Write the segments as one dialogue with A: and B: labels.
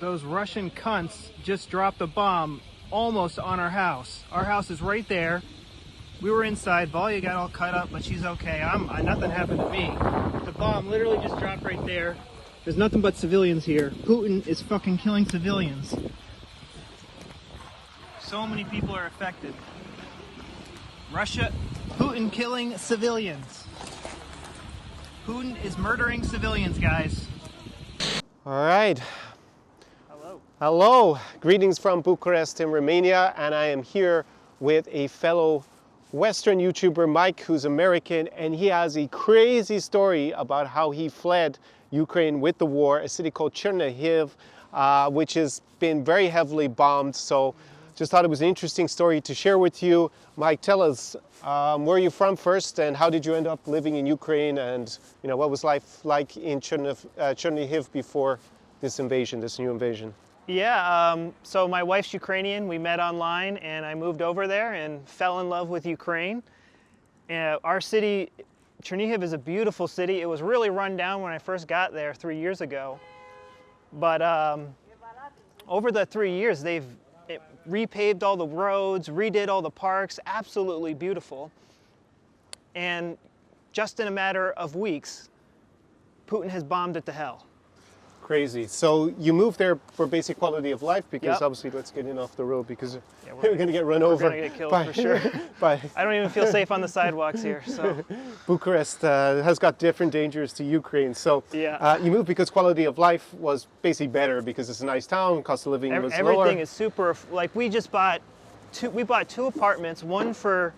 A: those Russian cunts just dropped a bomb almost on our house. Our house is right there. We were inside. Volya got all cut up, but she's okay. Nothing happened to me. The bomb literally just dropped right there. There's nothing but civilians here. Putin is fucking killing civilians. So many people are affected. Russia, Putin killing civilians. Putin is murdering civilians, guys.
B: All right.
A: Hello.
B: Hello. Greetings from Bucharest in Romania, and I am here with a fellow Western YouTuber, Mike, who's American, and he has a crazy story about how he fled Ukraine with the war, a city called Chernihiv, which has been very heavily bombed. So just thought it was an interesting story to share with you. Mike, tell us, where are you from first, and how did you end up living in Ukraine, and what was life like in Chernihiv before this invasion, this new invasion?
A: Yeah, so my wife's Ukrainian. We met online, and I moved over there and fell in love with Ukraine. Our city, Chernihiv, is a beautiful city. It was really run down when I first got there 3 years ago. But over the 3 years, they've repaved all the roads, redid all the parks, absolutely beautiful. And just in a matter of weeks, Putin has bombed it to hell.
B: Crazy. So you moved there for basic quality of life, because
A: Yep.
B: obviously let's get in off the road, because
A: Yeah,
B: you're going to get run over.
A: We're going to get killed for sure.
B: By
A: I don't even feel safe on the sidewalks here. So
B: Bucharest has got different dangers to Ukraine. So
A: Yeah.
B: you moved because quality of life was basically better, because it's a nice town, cost of living was lower.
A: everything is super. Like we just bought two apartments, one for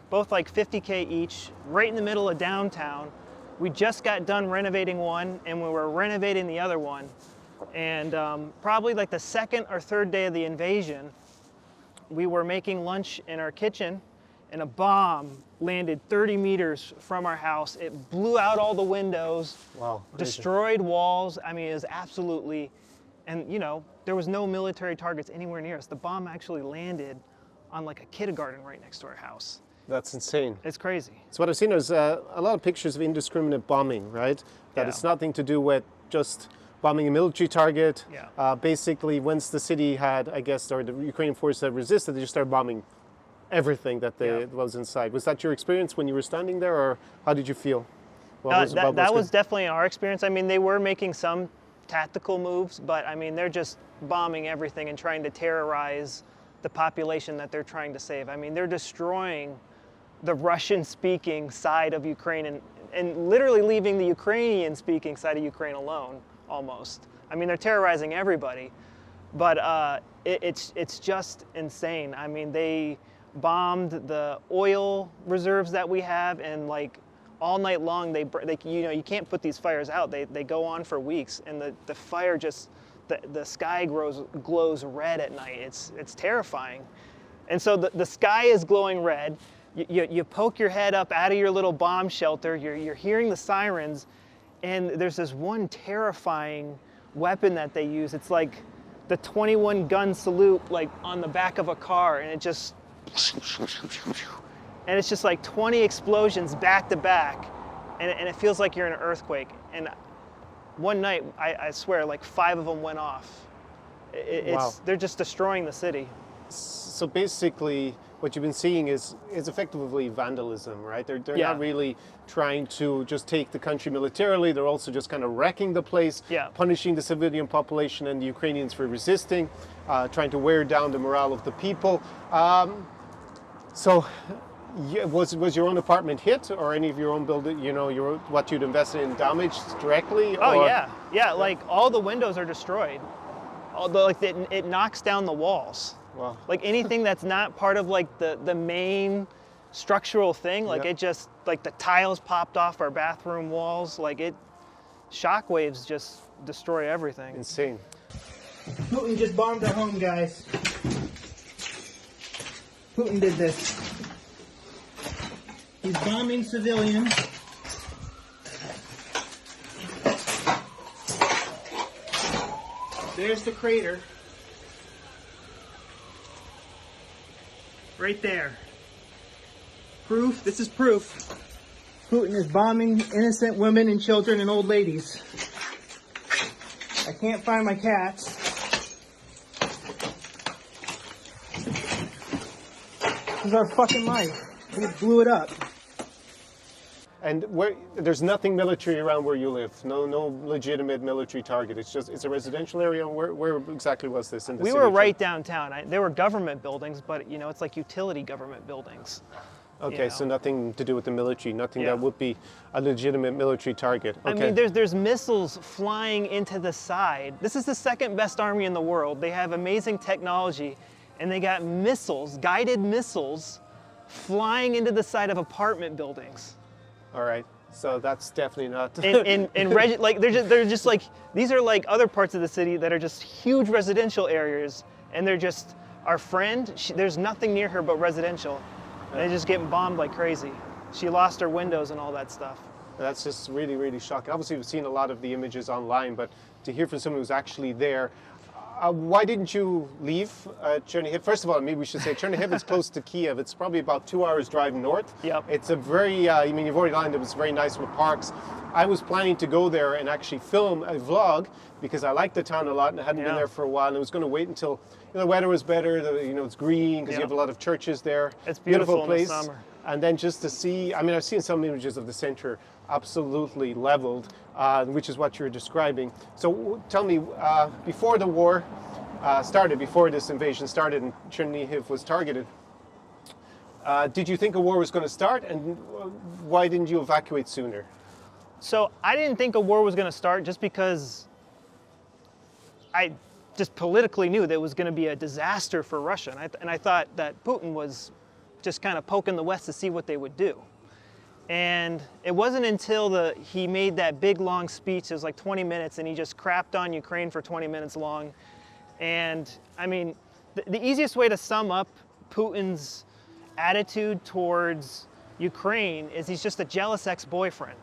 A: both like $50K each, right in the middle of downtown. We just got done renovating one, and we were renovating the other one. And probably like the second or third day of the invasion, we were making lunch in our kitchen, and a bomb landed 30 meters from our house. It blew out all the windows,
B: Wow, crazy.
A: destroyed walls. I mean, it was absolutely, and there was no military targets anywhere near us. The bomb actually landed on like a kindergarten right next to our house.
B: That's insane.
A: It's crazy.
B: So what I've seen is a lot of pictures of indiscriminate bombing, right? That
A: Yeah.
B: it's nothing to do with just bombing a military target.
A: Yeah.
B: Basically, once the city had, I guess, or the Ukrainian forces had resisted, they just started bombing everything that was inside. Was that your experience when you were standing there, or how did you feel?
A: That was definitely our experience. I mean, they were making some tactical moves, but I mean, they're just bombing everything and trying to terrorize the population that they're trying to save. I mean, they're destroying the Russian-speaking side of Ukraine and literally leaving the Ukrainian-speaking side of Ukraine alone, almost. I mean, they're terrorizing everybody, but it's just insane. I mean, they bombed the oil reserves that we have, and like all night long, you can't put these fires out. They go on for weeks, and the fire just, the sky glows red at night. It's terrifying. And so the sky is glowing red. You poke your head up out of your little bomb shelter, you're hearing the sirens, and there's this one terrifying weapon that they use. It's like the 21 gun salute, like on the back of a car, and it's just like 20 explosions back to back, and it feels like you're in an earthquake. And one night, I swear, like 5 of them went off.
B: Wow.
A: They're just destroying the city.
B: So basically, what you've been seeing is effectively vandalism, right? They're
A: Yeah.
B: not really trying to just take the country militarily. They're also just kind of wrecking the place,
A: Yeah.
B: punishing the civilian population and the Ukrainians for resisting, trying to wear down the morale of the people. So was your own apartment hit, or any of your own building, what you'd invested in, damaged directly?
A: Oh,
B: or?
A: yeah, like all the windows are destroyed. It knocks down the walls.
B: Wow.
A: Like anything that's not part of like the main structural thing, like
B: Yeah.
A: it just, like the tiles popped off our bathroom walls, like shockwaves just destroy everything.
B: Insane.
A: Putin just bombed our home, guys. Putin did this. He's bombing civilians. There's the crater. Right there. Proof, this is proof. Putin is bombing innocent women and children and old ladies.
C: I can't find my cats. This is our fucking life. We blew it up.
B: And there's nothing military around where you live. No legitimate military target. It's a residential area. Where exactly was this in the
A: We
B: city?
A: were right downtown. There were government buildings, but it's like utility government buildings.
B: Okay, so nothing to do with the military. Nothing that would be a legitimate military target. Okay.
A: I mean, there's missiles flying into the side. This is the second best army in the world. They have amazing technology, and they got missiles, guided missiles, flying into the side of apartment buildings.
B: All right. So that's definitely not.
A: Like they're just like, these are like other parts of the city that are just huge residential areas, and they're just, our friend, there's nothing near her but residential. And they're just getting bombed like crazy. She lost her windows and all that stuff.
B: That's just really, really shocking. Obviously, we've seen a lot of the images online, but to hear from someone who's actually there, why didn't you leave Chernihiv? First of all, maybe we should say Chernihiv is close to Kiev. It's probably about 2 hours drive north.
A: Yep.
B: It's a very, I mean, you've already lined it was very nice with parks. I was planning to go there and actually film a vlog because I like the town a lot and I hadn't been there for a while. And I was going to wait until the weather was better, it's green because you have a lot of churches there.
A: It's beautiful
B: place.
A: in the summer.
B: And then just to see, I mean, I've seen some images of the center absolutely leveled, which is what you're describing. So tell me, before the war started, before this invasion started and Chernihiv was targeted, did you think a war was going to start, and why didn't you evacuate sooner?
A: So I didn't think a war was going to start just because I just politically knew that it was going to be a disaster for Russia. And I thought that Putin was just kind of poking the West to see what they would do. And it wasn't until he made that big long speech, it was like 20 minutes, and he just crapped on Ukraine for 20 minutes long. And I mean, the easiest way to sum up Putin's attitude towards Ukraine is he's just a jealous ex-boyfriend.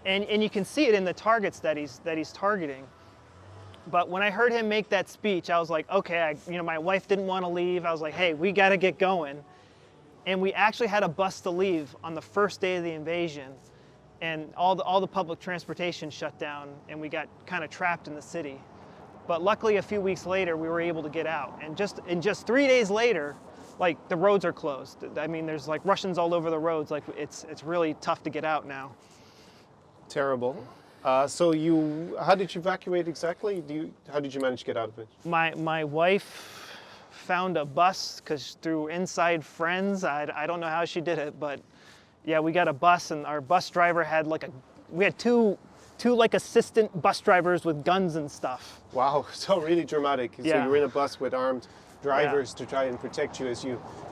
A: And you can see it in the targets that he's targeting. But when I heard him make that speech, I was like, okay, my wife didn't want to leave. I was like, hey, we got to get going. And we actually had a bus to leave on the first day of the invasion, and all the public transportation shut down, and we got kind of trapped in the city. But luckily, a few weeks later, we were able to get out. And just 3 days later, like, the roads are closed. I mean, there's like Russians all over the roads. Like, it's really tough to get out now.
B: Terrible. So how did you evacuate exactly? How did you manage to get out of it?
A: My wife found a bus, because through inside friends, I don't know how she did it, but yeah, we got a bus, and our bus driver had we had two like assistant bus drivers with guns and stuff.
B: Wow, so really dramatic.
A: Yeah.
B: So you were in a bus with armed drivers to try and protect you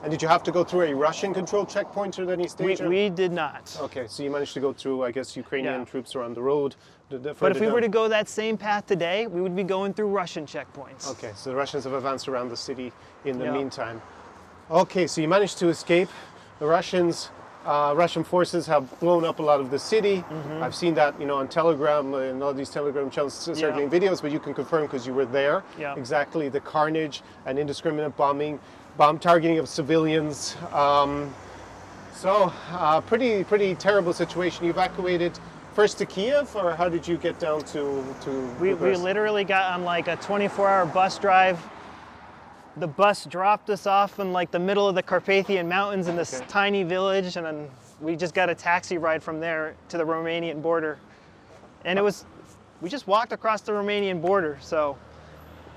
B: and did you have to go through a Russian controlled checkpoint at any stage?
A: We did not.
B: Okay, so you managed to go through, I guess, Ukrainian troops around the road.
A: But if we were to go that same path today, we would be going through Russian checkpoints.
B: Okay, so the Russians have advanced around the city in the meantime. Okay, so you managed to escape. The Russian forces have blown up a lot of the city. Mm-hmm. I've seen that, on Telegram and all these Telegram channels circulating videos, but you can confirm because you were there. Yeah. Exactly, the carnage and indiscriminate bomb targeting of civilians. Pretty terrible situation. You evacuated first to Kiev, or how did you get down to
A: We literally got on like a 24-hour bus drive. The bus dropped us off in like the middle of the Carpathian Mountains in this tiny village, and then we just got a taxi ride from there to the Romanian border. And we just walked across the Romanian border, so.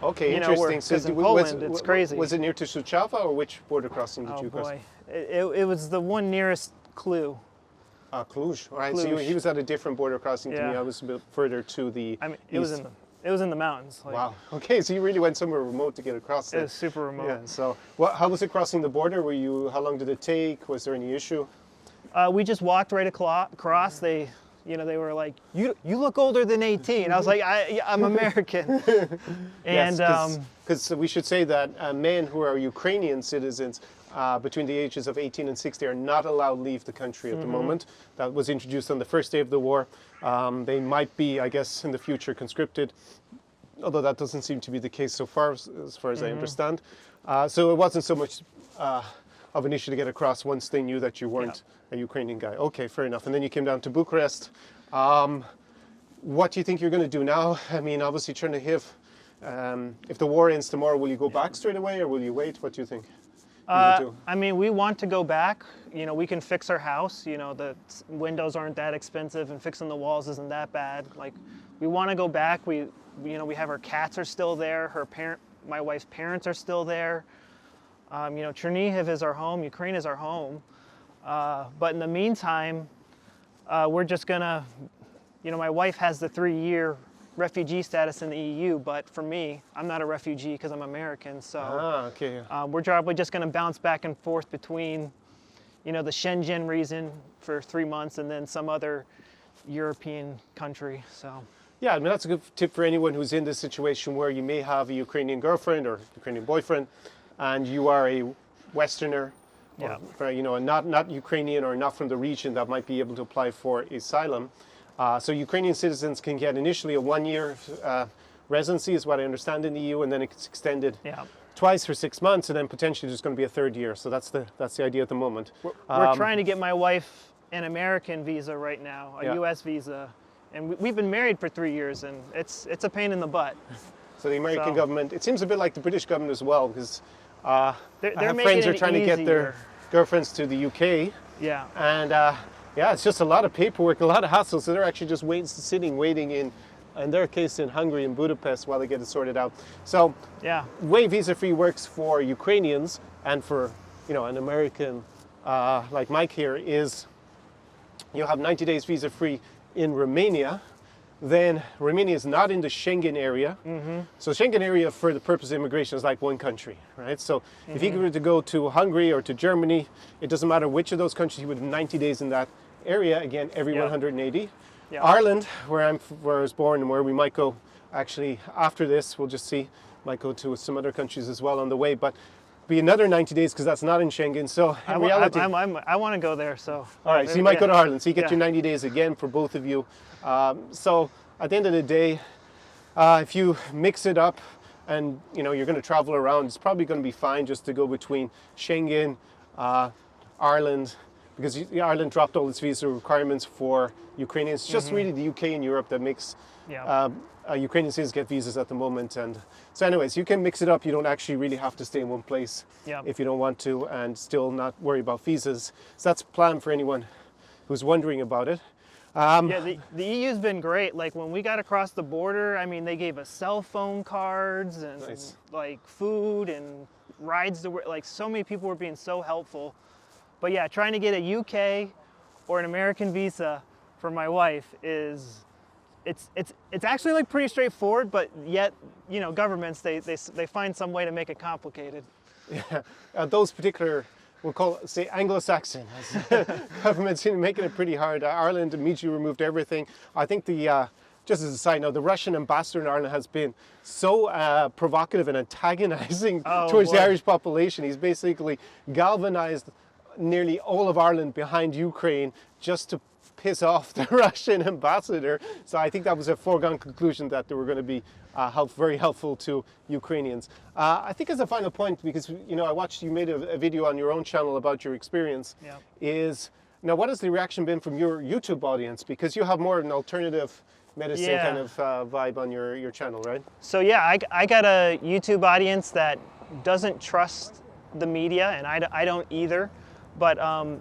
B: Okay, interesting.
A: Because in Poland, it's crazy.
B: Was it near to Suceava, or which border crossing did you cross?
A: Oh boy, it was the one nearest Cluj.
B: Cluj. All right,
A: Cluj.
B: so he was at a different border crossing to me. I was a bit further to the east.
A: It was in the mountains.
B: Wow. Okay, so you really went somewhere remote to get across there.
A: It was super remote.
B: Yeah. So, how was it crossing the border? How long did it take? Was there any issue?
A: We just walked right across. They were like, "You look older than 18." I was like, "I'm American." And
B: because we should say that men who are Ukrainian citizens between the ages of 18 and 60 are not allowed to leave the country at the moment. That was introduced on the first day of the war. They might be, I guess, in the future conscripted, although that doesn't seem to be the case so far, as far as I understand. So it wasn't so much of an issue to get across once they knew that you weren't a Ukrainian guy. Okay, fair enough. And then you came down to Bucharest. what do you think you're going to do now? I mean, obviously Chernihiv, if the war ends tomorrow, will you go back straight away or will you wait? What do you think?
A: I mean, we want to go back. You know, we can fix our house. You know, the windows aren't that expensive and fixing the walls isn't that bad. Like, we want to go back. We have our cats are still there. My wife's parents are still there. You know, Chernihiv is our home. Ukraine is our home. But in the meantime, we're just gonna, you know, my wife has the 3-year refugee status in the EU, but for me, I'm not a refugee because I'm American. So
B: okay.
A: we're probably just going to bounce back and forth between, you know, the Shenzhen region for 3 months and then some other European country. So
B: Yeah, I mean, that's a good tip for anyone who's in this situation where you may have a Ukrainian girlfriend or Ukrainian boyfriend, and you are a Westerner, or, you know, not Ukrainian or not from the region that might be able to apply for asylum. So Ukrainian citizens can get initially a 1-year residency, is what I understand, in the EU, and then it's extended twice for 6 months, and then potentially there's going to be a 3rd year. So that's the idea at the moment.
A: We're trying to get my wife an American visa right now, a U.S. visa, and we've been married for 3 years, and it's a pain in the butt.
B: So the American government, it seems a bit like the British government as well, because
A: they're
B: I have friends who are trying to get their girlfriends to the UK.
A: Yeah.
B: And yeah, it's just a lot of paperwork, a lot of hassle. So they're actually just waiting in their case, in Hungary, in Budapest, while they get it sorted out. So
A: yeah,
B: way visa-free works for Ukrainians, and for, you know, an American like Mike here is you have 90 days visa-free in Romania. Then Romania is not in the Schengen area. So Schengen area for the purpose of immigration is like one country, right? So if you were to go to Hungary or to Germany, it doesn't matter which of those countries, you would have 90 days in that area, again, every 180. Ireland, where I was born and where we might go actually after this, we'll just see, might go to some other countries as well on the way, but be another 90 days because that's not in Schengen. So in reality,
A: I want to go there. So
B: all right, so you might go to Ireland. So you get your 90 days again for both of you. So at the end of the day, if you mix it up, and you know you're going to travel around, it's probably going to be fine just to go between Schengen, Ireland, because Ireland dropped all its visa requirements for Ukrainians. It's just really the UK and Europe that makes Ukrainian citizens get visas at the moment. And so anyways, you can mix it up. You don't actually really have to stay in one place if you don't want to, and still not worry about visas. So that's a plan for anyone who's wondering about it.
A: Yeah, the EU's been great. Like when we got across the border, I mean, they gave us cell phone cards and like food and rides to work. Like so many people were being so helpful. But yeah, trying to get a UK or an American visa for my wife is, it's actually like pretty straightforward, but yet, you know, governments, they find some way to make it complicated.
B: Yeah, those particular, we'll call it, say, Anglo-Saxon governments making it pretty hard. Ireland immediately removed everything. I think just as a side note, the Russian ambassador in Ireland has been so provocative and antagonizing towards the Irish population. He's basically galvanized nearly all of Ireland behind Ukraine just to piss off the Russian ambassador. So I think that was a foregone conclusion that they were going to be very helpful to Ukrainians. I think as a final point, because you know I watched you made a video on your own channel about your experience, is now what has the reaction been from your YouTube audience? Because you have more of an alternative medicine kind of vibe on your channel, right?
A: So yeah, I got a YouTube audience that doesn't trust the media, and I don't either. But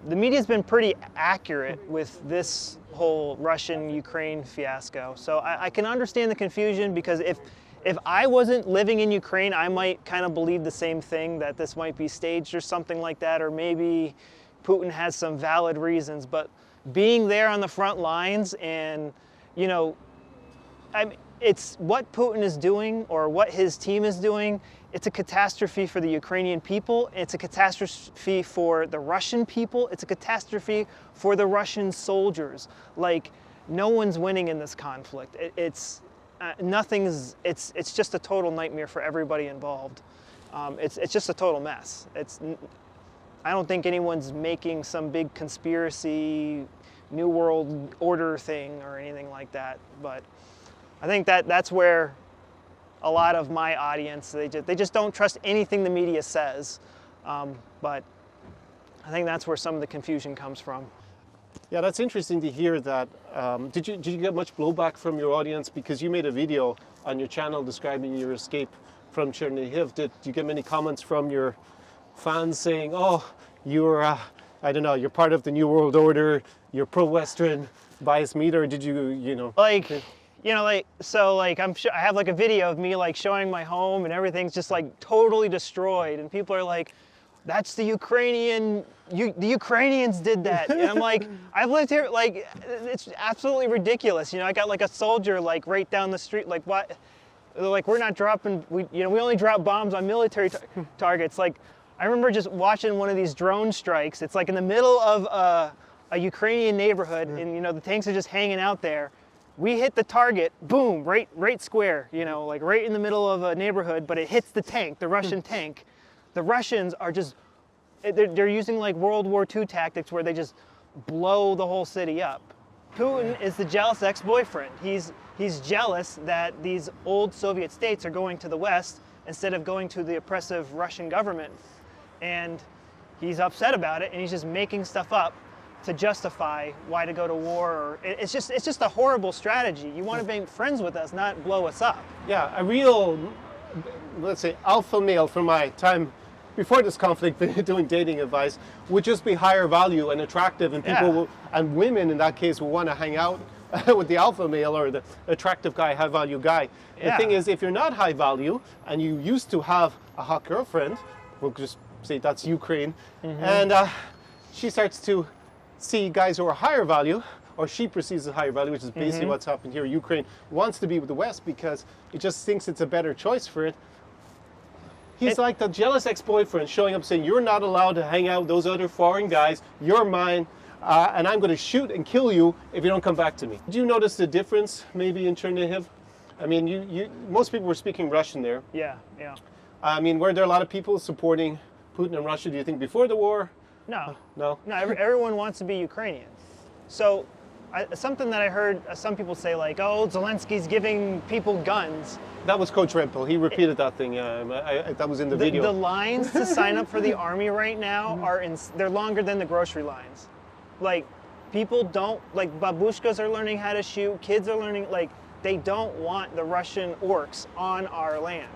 A: the media's been pretty accurate with this whole Russian-Ukraine fiasco. So I can understand the confusion, because if I wasn't living in Ukraine, I might kind of believe the same thing, that this might be staged or something like that, or maybe Putin has some valid reasons. But being there on the front lines, and you know, it's what Putin is doing or what his team is doing. It's a catastrophe for the Ukrainian people. It's a catastrophe for the Russian people. It's a catastrophe for the Russian soldiers. Like, no one's winning in this conflict. It's just a total nightmare for everybody involved. It's just a total mess. I don't think anyone's making some big conspiracy, New World Order thing or anything like that. But I think that's where a lot of my audience, they just don't trust anything the media says. But I think that's where some of the confusion comes from.
B: Yeah, that's interesting to hear that. Did you get much blowback from your audience because you made a video on your channel describing your escape from Chernihiv? Did you get many comments from your fans saying, "Oh, you're I don't know, you're part of the New World Order, you're pro-Western, buy us meat," or did you know?
A: Like, you know, like, so like I have like a video of me like showing my home and everything's just like totally destroyed, and people are like, "That's the Ukrainian. The Ukrainians did that." And I'm like, I've lived here. Like, it's absolutely ridiculous. You know, I got like a soldier like right down the street. Like, what? Like, we're not dropping. We only drop bombs on military targets. Like, I remember just watching one of these drone strikes. It's like in the middle of a Ukrainian neighborhood, and you know the tanks are just hanging out there. We hit the target, boom, right square. You know, like right in the middle of a neighborhood, but it hits the tank, the Russian tank. The Russians are just, they're using like World War II tactics where they just blow the whole city up. Putin is the jealous ex-boyfriend. He's jealous that these old Soviet states are going to the West instead of going to the oppressive Russian government. And he's upset about it, and he's just making stuff up to justify why to go to war. Or it's just a horrible strategy. You want to make friends with us, not blow us up.
B: Yeah, a real, let's say, alpha male from my time before this conflict doing dating advice would just be higher value and attractive, and people will, and women in that case will want to hang out with the alpha male or the attractive guy, high value guy. The thing is, if you're not high value and you used to have a hot girlfriend, we'll just say that's Ukraine, and she starts to see guys who are higher value, or she perceives as higher value, which is basically what's happened here. Ukraine wants to be with the West because it just thinks it's a better choice for it. He's like the jealous ex-boyfriend showing up saying, "You're not allowed to hang out with those other foreign guys, you're mine, and I'm going to shoot and kill you if you don't come back to me." Did you notice the difference maybe in Chernihiv? I mean, most people were speaking Russian there.
A: Yeah.
B: I mean, were there a lot of people supporting Putin and Russia, do you think, before the war?
A: No.
B: No?
A: No, everyone wants to be Ukrainian. So something that I heard some people say, like, "Oh, Zelensky's giving people guns."
B: That was Coach Rempel. He repeated that thing. That was in the video.
A: The lines to sign up for the army right now they're longer than the grocery lines. Like, people don't, like, babushkas are learning how to shoot, kids are learning, like, they don't want the Russian orcs on our land.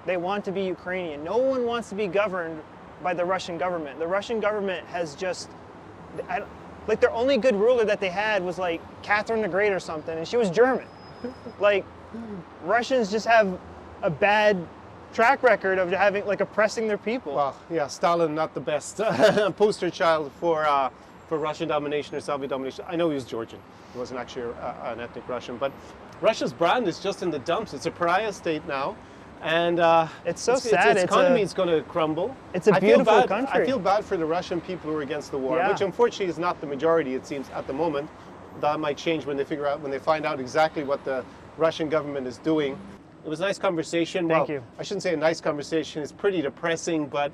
A: They want to be Ukrainian. No one wants to be governed by the Russian government. The Russian government has just, like, their only good ruler that they had was like Catherine the Great or something, and she was German. Like, Russians just have a bad track record of having, like, oppressing their people.
B: Well, yeah, Stalin, not the best poster child for Russian domination or Soviet domination. I know he was Georgian. He wasn't actually an ethnic Russian, but Russia's brand is just in the dumps. It's a pariah state now. And
A: it's so sad.
B: Its economy is going to crumble.
A: It's a beautiful country.
B: I feel bad for the Russian people who are against the war, which unfortunately is not the majority, it seems, at the moment. That might change when they find out exactly what the Russian government is doing. It was a nice conversation.
A: Thank you.
B: I shouldn't say a nice conversation. It's pretty depressing, but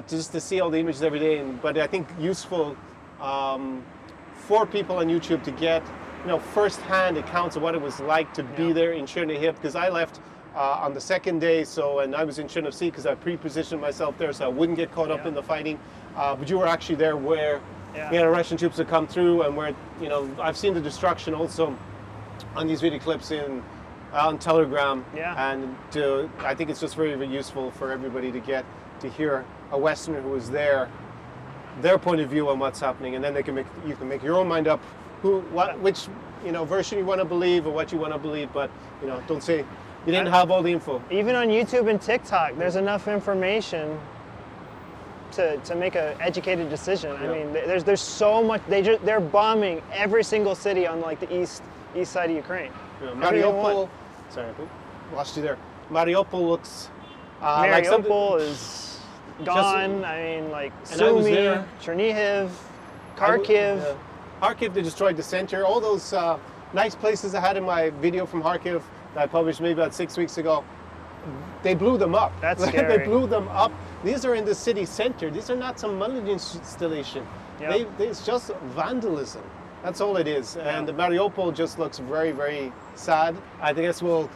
B: just to see all the images every day. But I think useful for people on YouTube to get, first-hand accounts of what it was like to be there in Chernihiv, because I left on the second day, and I was in Chernihiv because I pre-positioned myself there so I wouldn't get caught up in the fighting. But you were actually there where Russian troops had come through, and where, I've seen the destruction also on these video clips on Telegram. And I think it's just very, very useful for everybody to get to hear a Westerner who was there, their point of view on what's happening, and then you can make your own mind up which version you want to believe or what you want to believe, but don't say you didn't have all the info.
A: Even on YouTube and TikTok, there's enough information to make an educated decision. I mean, there's so much. They're bombing every single city on, like, the east side of Ukraine.
B: Mariupol. Sorry, I lost you there. Mariupol looks.
A: Mariupol is gone. I mean, like, Sumy, Chernihiv, Kharkiv.
B: Kharkiv, they destroyed the center. All those nice places I had in my video from Kharkiv that I published maybe about 6 weeks ago, they blew them up.
A: That's scary.
B: They blew them up. These are in the city center. These are not some money installation. It's just vandalism. That's all it is. And Mariupol just looks very, very sad. I guess we'll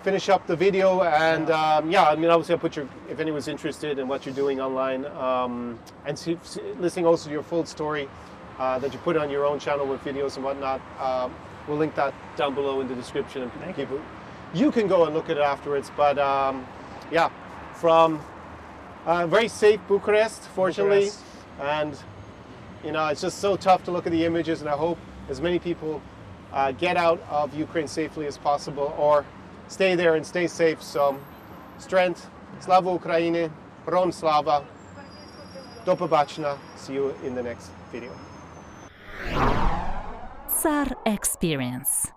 B: finish up the video, and obviously I'll put if anyone's interested in what you're doing online, and listening also to your full story, that you put on your own channel with videos and whatnot. We'll link that down below in the description, and
A: Thank
B: people, you can go and look at it afterwards. But yeah, from very safe Bucharest, fortunately,
A: Bucharest.
B: and you know, it's just so tough to look at the images, and I hope as many people get out of Ukraine safely as possible, or stay there and stay safe. So, strength, Slava Ukraini, Rom Slava, do побачення. See you in the next video.
D: SAR Experience.